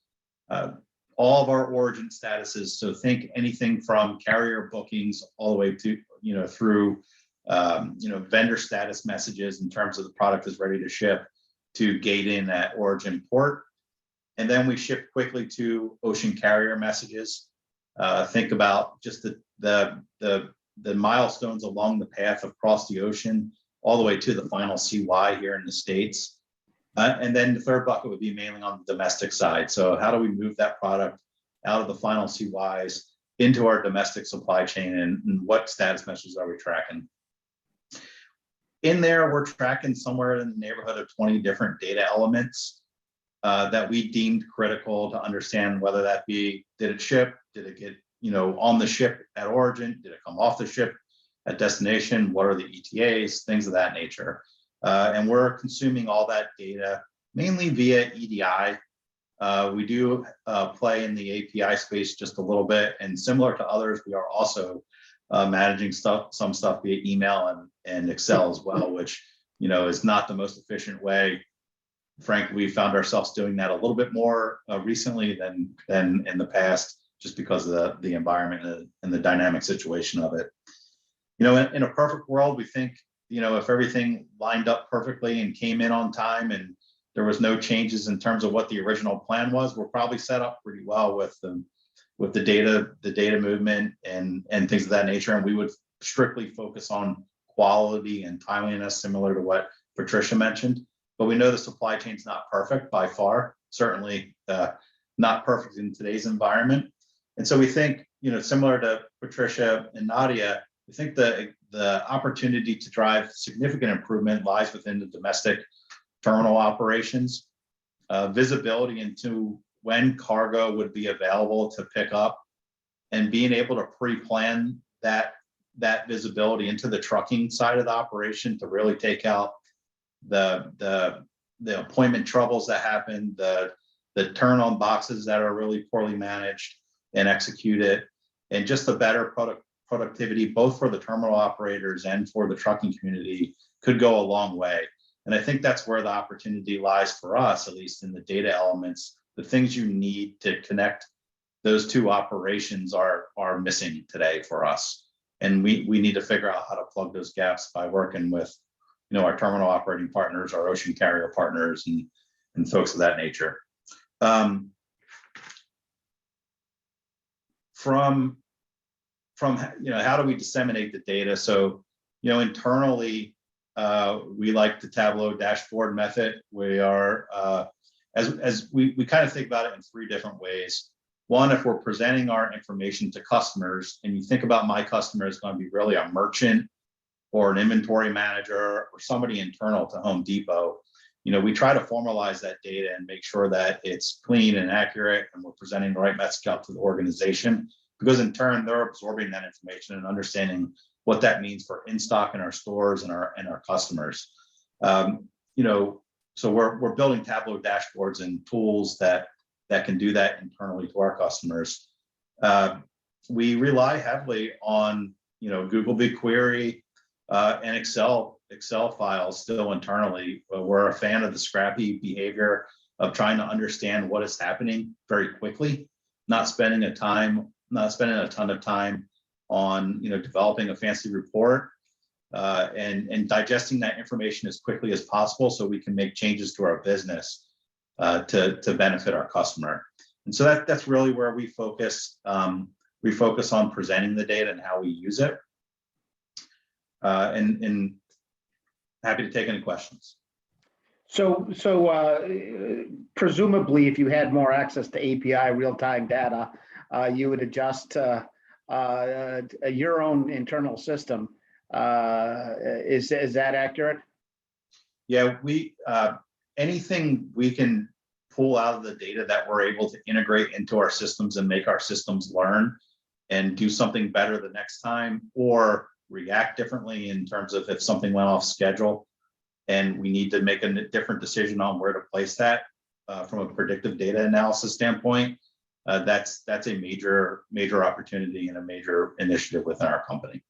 All of our origin statuses, so think anything from carrier bookings all the way to through vendor status messages in terms of the product is ready to ship, to gate in at origin port. And then we ship quickly to ocean carrier messages. Think about just the milestones along the path across the ocean, all the way to the final CY here in the States. And then the third bucket would be mainly on the domestic side. So how do we move that product out of the final CYs into our domestic supply chain, and what status messages are we tracking? In there, we're tracking somewhere in the neighborhood of 20 different data elements that we deemed critical to understand, whether that be, did it ship? Did it get on the ship at origin? Did it come off the ship at destination? What are the ETAs? Things of that nature. And we're consuming all that data mainly via EDI. We do play in the API space just a little bit, and similar to others, we are also managing some stuff via email and Excel as well, which is not the most efficient way. Frankly, we found ourselves doing that a little bit more recently than in the past, just because of the environment and the dynamic situation of it. In a perfect world, we think, if everything lined up perfectly and came in on time and there was no changes in terms of what the original plan was, we're probably set up pretty well with the data movement and things of that nature. And we would strictly focus on quality and timeliness, similar to what Patricia mentioned. But we know the supply chain's not perfect by far, certainly not perfect in today's environment. And so we think, similar to Patricia and Nadia, we think the opportunity to drive significant improvement lies within the domestic terminal operations. Visibility into when cargo would be available to pick up, and being able to pre-plan that visibility into the trucking side of the operation to really take out the appointment troubles that happen, the turn on boxes that are really poorly managed and executed, and just the better productivity, both for the terminal operators and for the trucking community, could go a long way. And I think that's where the opportunity lies for us, at least in the data elements. The things you need to connect those two operations are missing today for us. And we need to figure out how to plug those gaps by working with, our terminal operating partners, our ocean carrier partners, and folks of that nature. From how do we disseminate the data? So, internally, we like the Tableau dashboard method. We are, as we kind of think about it in three different ways. One, if we're presenting our information to customers, and you think about my customer is going to be really a merchant or an inventory manager or somebody internal to Home Depot, we try to formalize that data and make sure that it's clean and accurate, and we're presenting the right message out to the organization, because in turn they're absorbing that information and understanding what that means for in stock in our stores and our customers. So we're building Tableau dashboards and tools that can do that internally to our customers. We rely heavily on Google BigQuery and Excel files still internally. We're a fan of the scrappy behavior of trying to understand what is happening very quickly, not spending a ton of time on developing a fancy report, and digesting that information as quickly as possible so we can make changes to our business to benefit our customer. And so that's really where we focus. We focus on presenting the data and how we use it. And happy to take any questions. So presumably, if you had more access to API real-time data, you would adjust your own internal system. Is that accurate? Yeah, anything we can pull out of the data that we're able to integrate into our systems and make our systems learn and do something better the next time, or react differently in terms of if something went off schedule and we need to make a different decision on where to place that from a predictive data analysis standpoint. That's a major opportunity and a major initiative within our company.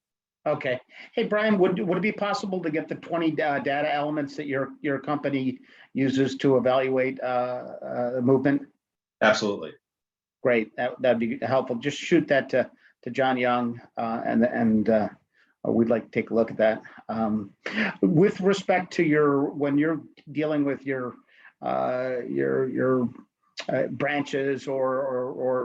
Okay. Hey, Brian, would it be possible to get the 20 data elements that your company uses to evaluate movement? Absolutely. Great. That'd be helpful. Just shoot that to John Young, and we'd like to take a look at that. With respect to when you're dealing with your branches or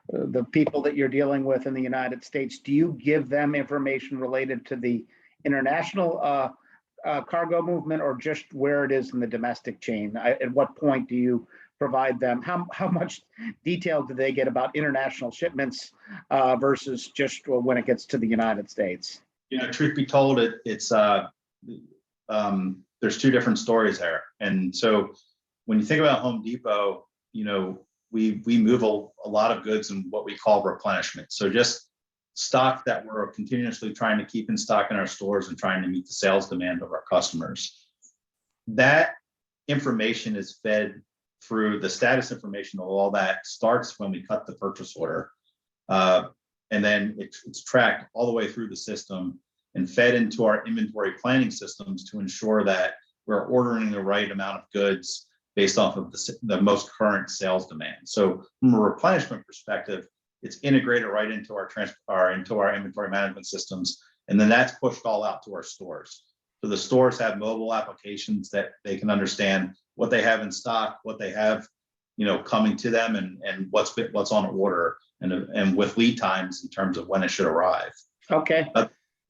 the people that you're dealing with in the United States, do you give them information related to the international cargo movement, or just where it is in the domestic chain? At what point do you provide them? How much detail do they get about international shipments versus just when it gets to the United States? Truth be told, it's there's two different stories there. And so when you think about Home Depot, we move a lot of goods in what we call replenishment. So just stock that we're continuously trying to keep in stock in our stores and trying to meet the sales demand of our customers. That information is fed through the status information of all that starts when we cut the purchase order. And then it's tracked all the way through the system and fed into our inventory planning systems to ensure that we're ordering the right amount of goods based off of the most current sales demand. So from a replenishment perspective, it's integrated right into our inventory management systems, and then that's pushed all out to our stores. So the stores have mobile applications that they can understand what they have in stock, what they have, coming to them, and what's on order, and with lead times in terms of when it should arrive. Okay.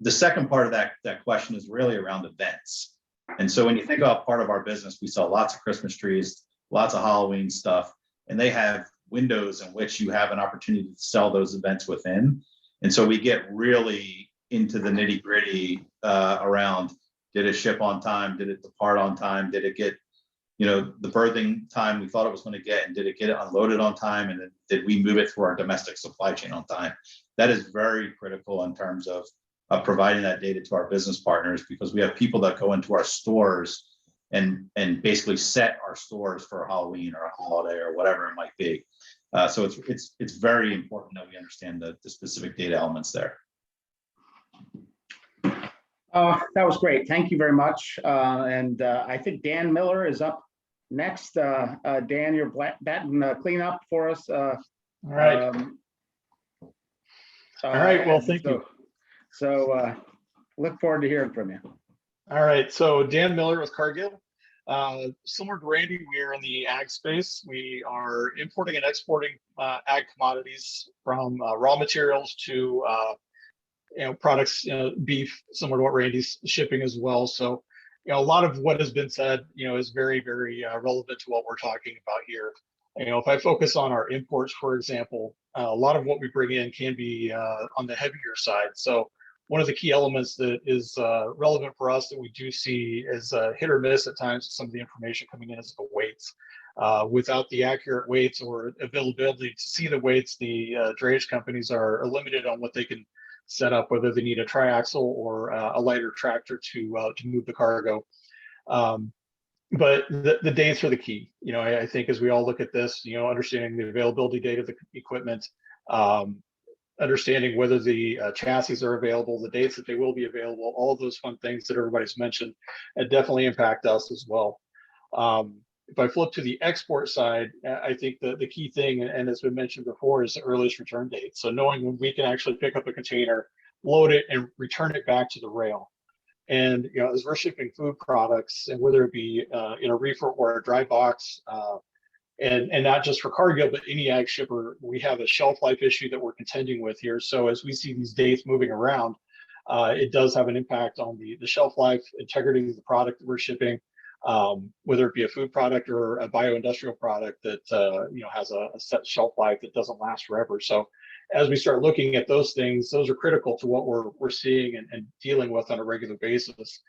The second part of that question is really around events. And so when you think about part of our business, we sell lots of Christmas trees, lots of Halloween stuff, and they have windows in which you have an opportunity to sell those events within. And so we get really into the nitty gritty around, did it ship on time? Did it depart on time? Did it get, the berthing time we thought it was going to get, and did it get it unloaded on time? And then did we move it through our domestic supply chain on time? That is very critical in terms of providing that data to our business partners, because we have people that go into our stores and basically set our stores for Halloween or a holiday or whatever it might be. So it's very important that we understand the specific data elements there. That was great. Thank you very much. And I think Dan Miller is up next. Dan, you're batting cleanup for us. All right. All right. Well, thank you. So look forward to hearing from you. All right. So Dan Miller with Cargill. Similar to Randy, we are in the ag space. We are importing and exporting ag commodities from raw materials to products, beef, similar to what Randy's shipping as well. So, a lot of what has been said, is very, very relevant to what we're talking about here. If I focus on our imports, for example, a lot of what we bring in can be on the heavier side. So one of the key elements that is relevant for us that we do see is hit or miss at times, some of the information coming in is the weights. Without the accurate weights or availability to see the weights, the drayage companies are limited on what they can set up, whether they need a triaxle or a lighter tractor to move the cargo. But the dates are the key. I think as we all look at this, understanding the availability date of the equipment, understanding whether the chassis are available, the dates that they will be available, all of those fun things that everybody's mentioned, definitely impact us as well. If I flip to the export side, I think the key thing, and as we mentioned before, is the earliest return date. So knowing when we can actually pick up a container, load it, and return it back to the rail. And as we're shipping food products, and whether it be in a reefer or a dry box, and not just for Cargill, but any ag shipper, we have a shelf life issue that we're contending with here. So as we see these dates moving around, it does have an impact on the shelf life, integrity of the product that we're shipping, whether it be a food product or a bioindustrial product that has a set shelf life that doesn't last forever. So as we start looking at those things, those are critical to what we're seeing and dealing with on a regular basis.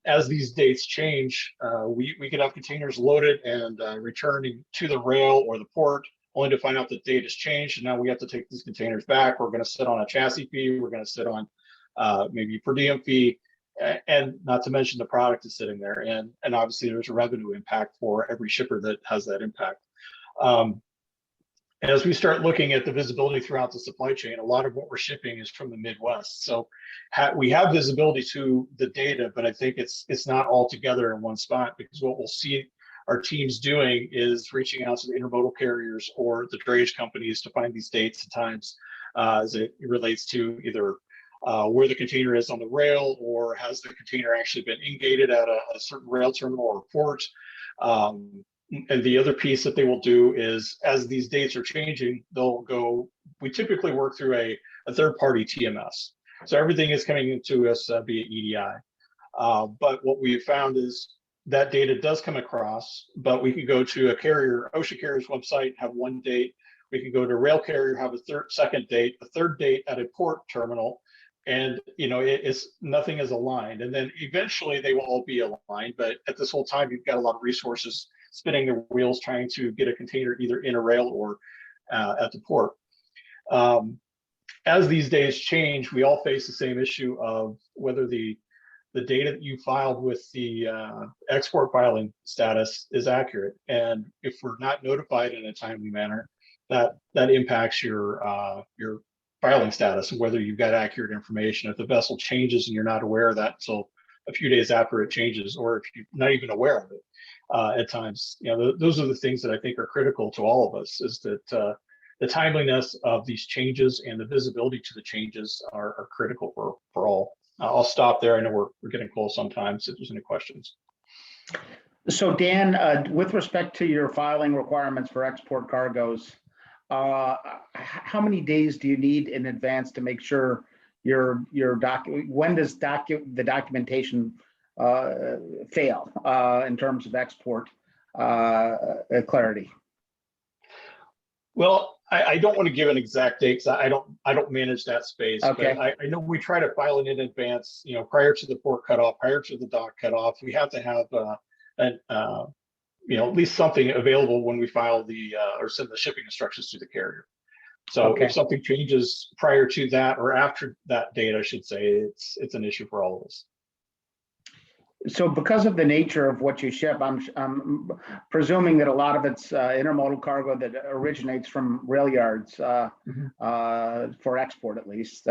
As these dates change, we can have containers loaded and returning to the rail or the port, only to find out the date has changed. And now we have to take these containers back. We're going to sit on a chassis fee. We're going to sit on maybe per diem fee, and not to mention the product is sitting there. And obviously there's a revenue impact for every shipper that has that impact. As we start looking at the visibility throughout the supply chain, a lot of what we're shipping is from the Midwest. So we have visibility to the data, but I think it's not all together in one spot, because what we'll see our teams doing is reaching out to the intermodal carriers or the drayage companies to find these dates and times as it relates to either where the container is on the rail, or has the container actually been ingated at a certain rail terminal or port. And the other piece that they will do is, as these dates are changing, we typically work through a third-party TMS. So everything is coming into us via EDI. But what we've found is that data does come across, but we can go to a carrier, ocean carrier's website, have one date. We can go to a rail carrier, have a second date, a third date at a port terminal. And nothing is aligned. And then eventually they will all be aligned. But at this whole time, you've got a lot of resources spinning their wheels trying to get a container either in a rail or at the port. As these days change, we all face the same issue of whether the data that you filed with the export filing status is accurate. And if we're not notified in a timely manner, that impacts your filing status and whether you've got accurate information. If the vessel changes and you're not aware of that until a few days after it changes, or if you're not even aware of it at times, those are the things that I think are critical to all of us, is that the timeliness of these changes and the visibility to the changes are critical for all. I'll stop there. I know we're getting close sometimes, if there's any questions. So Dan, with respect to your filing requirements for export cargoes, how many days do you need in advance to make sure when does the documentation fail in terms of export clarity? Well, I don't want to give an exact date because I don't manage that space. Okay. But I know we try to file it in advance, prior to the port cutoff, prior to the dock cutoff. We have to have at least something available when we file or send the shipping instructions to the carrier. So Okay. if something changes prior to that or after that date, I should say, it's an issue for all of us. So because of the nature of what you ship, I'm presuming that a lot of it's intermodal cargo that originates from rail yards for export, at least.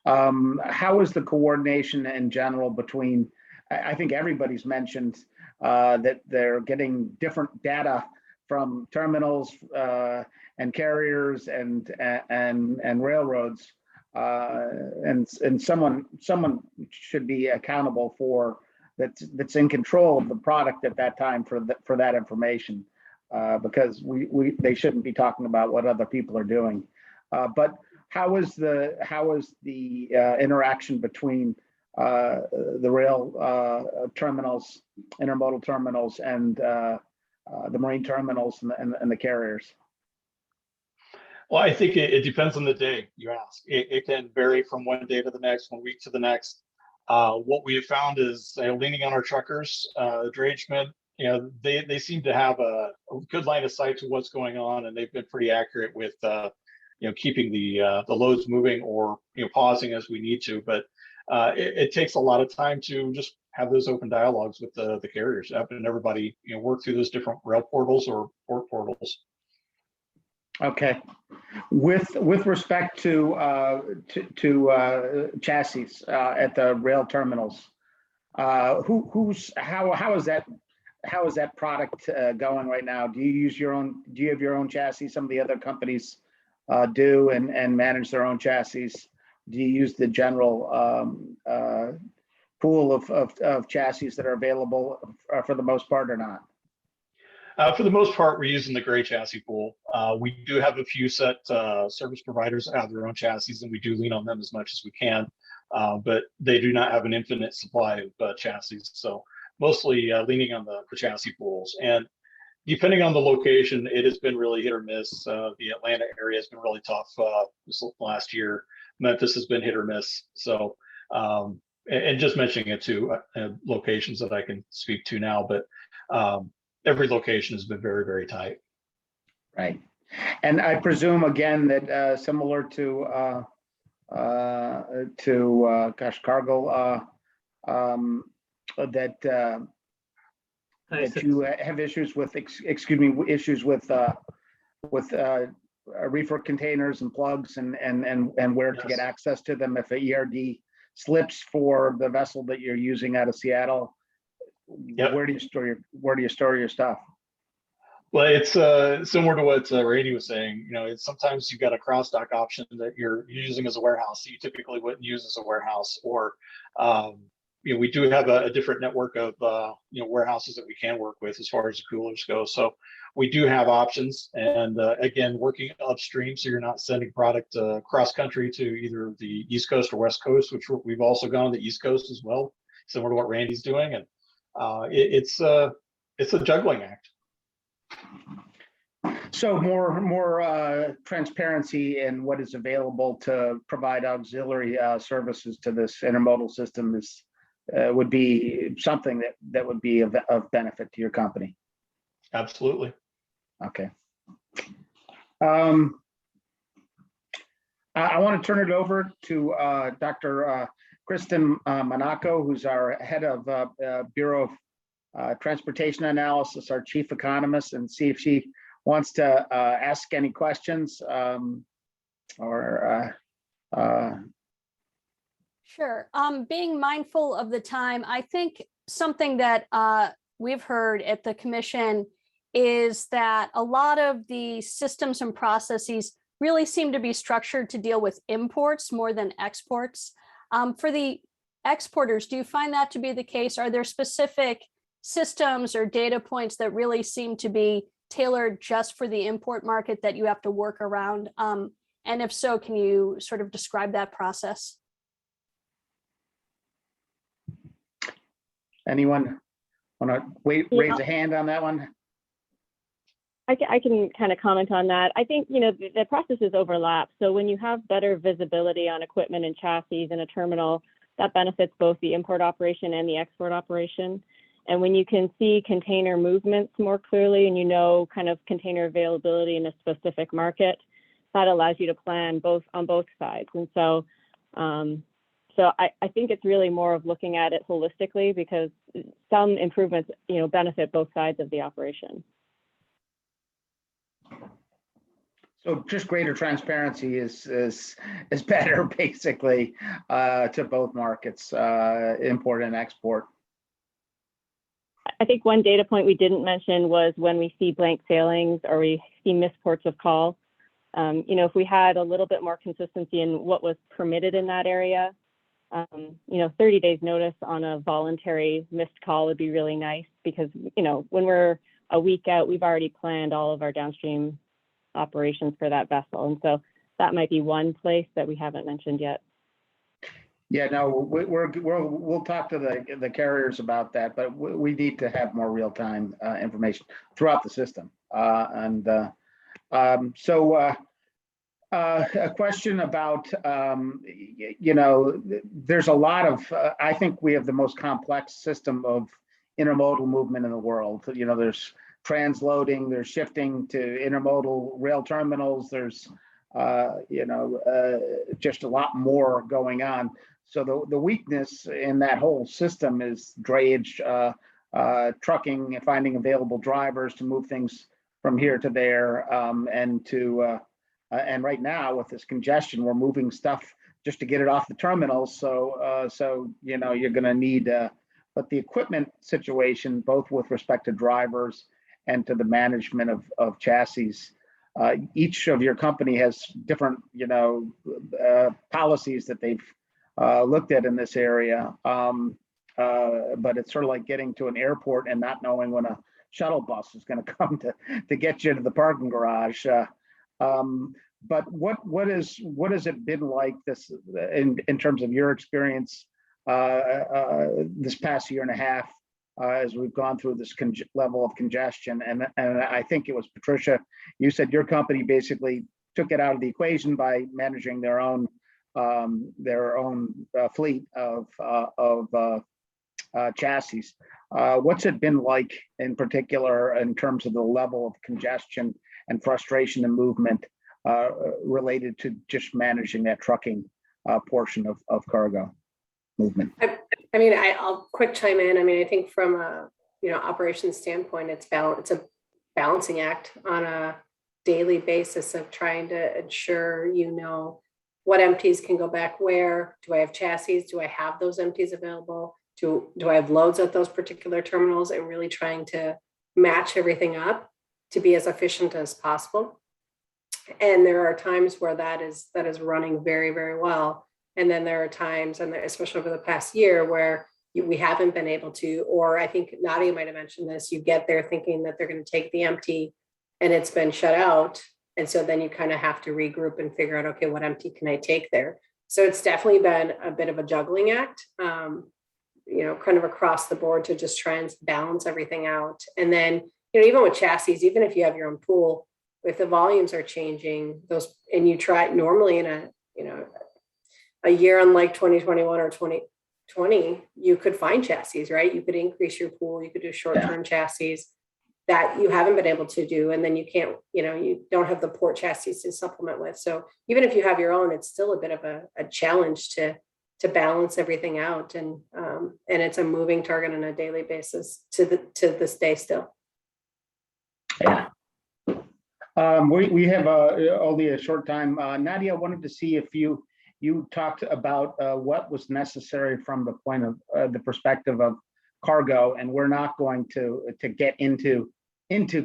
How is the coordination in general between, I think everybody's mentioned that they're getting different data from terminals and carriers and railroads, and someone should be accountable for that's in control of the product at that time for that information, because they shouldn't be talking about what other people are doing. But how is the interaction between the rail terminals, intermodal terminals, and the marine terminals and the carriers? Well, I think it depends on the day you ask. It can vary from one day to the next, one week to the next. What we have found is leaning on our truckers, drayage men, they seem to have a good line of sight to what's going on, and they've been pretty accurate with keeping the loads moving or pausing as we need to. But it takes a lot of time to just have those open dialogues with the carriers, having everybody work through those different rail portals or port portals. Okay. With respect to chassis at the rail terminals, how is that product going right now? Do you have your own chassis? Some of the other companies do and manage their own chassis. Do you use the general pool of chassis that are available for the most part, or not? For the most part, we're using the gray chassis pool. We do have a few set service providers that have their own chassis, and we do lean on them as much as we can. But they do not have an infinite supply of chassis. So mostly leaning on the chassis pools. And depending on the location, it has been really hit or miss. The Atlanta area has been really tough this last year. Memphis has been hit or miss. So, and just mentioning it to locations that I can speak to now, but every location has been very, very tight. Right. And I presume again that similar to Cargill, that you have issues with reefer containers and plugs and where to get access to them if a ERD slips for the vessel that you're using out of Seattle. Yep. Where do you store your stuff? Well, it's similar to what Randy was saying. It's sometimes you've got a cross dock option that you're using as a warehouse that you typically wouldn't use as a warehouse, or we do have a different network of warehouses that we can work with as far as the coolers go. So we do have options, and again, working upstream, so you're not sending product cross country to either the East Coast or West Coast, which we've also gone to the East Coast as well, similar to what Randy's doing, and it's a juggling act. So more transparency in what is available to provide auxiliary services to this intermodal system would be something that would be of benefit to your company. Absolutely. Okay. I want to turn it over to Dr. Kristen Monaco, who's our head of Bureau of Transportation Analysis, our chief economist, and see if she wants to ask any questions Sure. Being mindful of the time, I think something that we've heard at the commission is that a lot of the systems and processes really seem to be structured to deal with imports more than exports. For the exporters, do you find that to be the case? Are there specific systems or data points that really seem to be tailored just for the import market that you have to work around? And if so, can you sort of describe that process? Anyone want to raise a hand on that one? I can kind of comment on that. I think, the processes overlap. So when you have better visibility on equipment and chassis in a terminal, that benefits both the import operation and the export operation. And when you can see container movements more clearly and kind of container availability in a specific market, that allows you to plan on both sides. And so I think it's really more of looking at it holistically, because some improvements, benefit both sides of the operation. So just greater transparency is better, basically, to both markets, import and export. I think one data point we didn't mention was when we see blank sailings or we see missed ports of call. If we had a little bit more consistency in what was permitted in that area, 30 days notice on a voluntary missed call would be really nice, because, when we're a week out, we've already planned all of our downstream operations for that vessel. And so that might be one place that we haven't mentioned yet. Yeah, no, we'll talk to the carriers about that, but we need to have more real-time information throughout the system. A question about, there's a lot of, I think we have the most complex system of intermodal movement in the world. There's transloading, there's shifting to intermodal rail terminals, there's, just a lot more going on. So the weakness in that whole system is drayage, trucking, and finding available drivers to move things from here to there, and right now with this congestion, we're moving stuff just to get it off the terminals. So you're going to need, but the equipment situation, both with respect to drivers and to the management of chassis, each of your company has different, policies that they've looked at in this area. But it's sort of like getting to an airport and not knowing when a shuttle bus is going to come to get you to the parking garage. But what has it been like this in terms of your experience this past year and a half as we've gone through this level of congestion? And I think it was Patricia, you said your company basically took it out of the equation by managing their own fleet of chassis. What's it been like in particular in terms of the level of congestion and frustration and movement related to just managing that trucking portion of cargo movement? I'll quick chime in. I think from a operations standpoint, it's a balancing act on a daily basis of trying to ensure what empties can go back where. Do I have chassis? Do I have those empties available? Do I have loads at those particular terminals? And really trying to match everything up to be as efficient as possible. And there are times where that is running very, very well. And then there are times, and especially over the past year, where we haven't been able to, or I think Nadia might have mentioned this, you get there thinking that they're going to take the empty and it's been shut out. And so then you kind of have to regroup and figure out, okay, what empty can I take there? So it's definitely been a bit of a juggling act, kind of across the board to just try and balance everything out. And then, even with chassis, even if you have your own pool, if the volumes are changing, and you try normally in a year unlike 2021 or 2020, you could find chassis, right? You could increase your pool, you could do short-term chassis that you haven't been able to do. And then you can't, you don't have the port chassis to supplement with. So even if you have your own, it's still a bit of a challenge to balance everything out. And it's a moving target on a daily basis to this day still. Yeah. We have only a short time. Nadia, I wanted to see if you talked about what was necessary from the point of the perspective of cargo, and we're not going to get into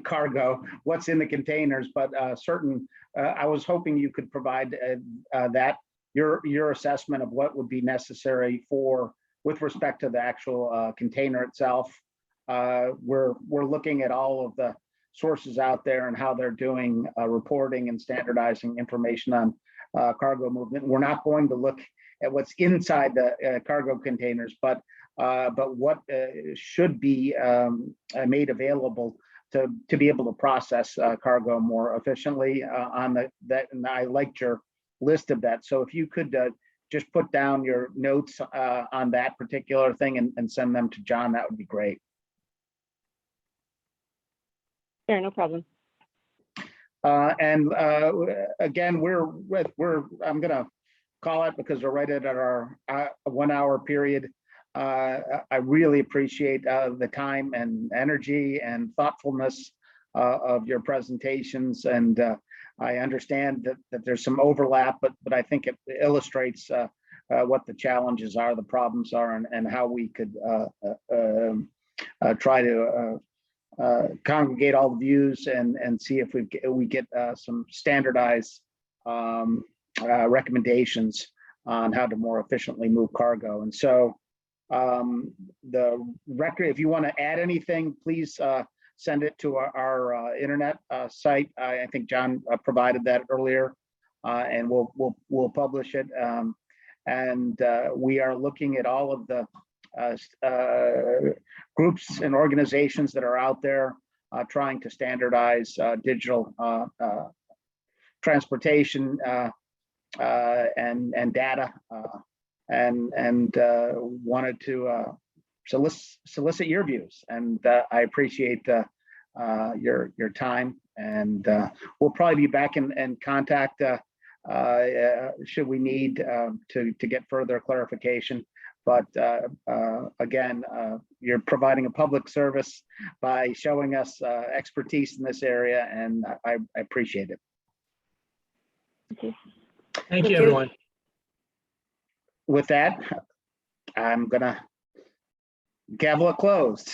cargo, what's in the containers, but I was hoping you could provide that your assessment of what would be necessary with respect to the actual container itself. We're looking at all of the sources out there and how they're doing reporting and standardizing information on cargo movement. We're not going to look at what's inside the cargo containers, but what should be made available to be able to process cargo more efficiently on that. And I liked your list of that. So if you could just put down your notes on that particular thing and send them to John, that would be great. Sure, no problem. And again, I'm gonna call it because we're right at our 1 hour period. I really appreciate the time and energy and thoughtfulness of your presentations. And I understand that there's some overlap, but I think it illustrates what the challenges are, the problems are, and how we could try to congregate all the views and see if we get some standardized recommendations on how to more efficiently move cargo. And so the record, if you want to add anything, please send it to our internet site. I think John provided that earlier, and we'll publish it. And we are looking at all of the groups and organizations that are out there trying to standardize digital transportation and data, and wanted to solicit your views. And I appreciate your time, and we'll probably be back in contact should we need to get further clarification. But again, you're providing a public service by showing us expertise in this area, and I appreciate it. Thank you, everyone. With that, I'm gonna gavel it closed.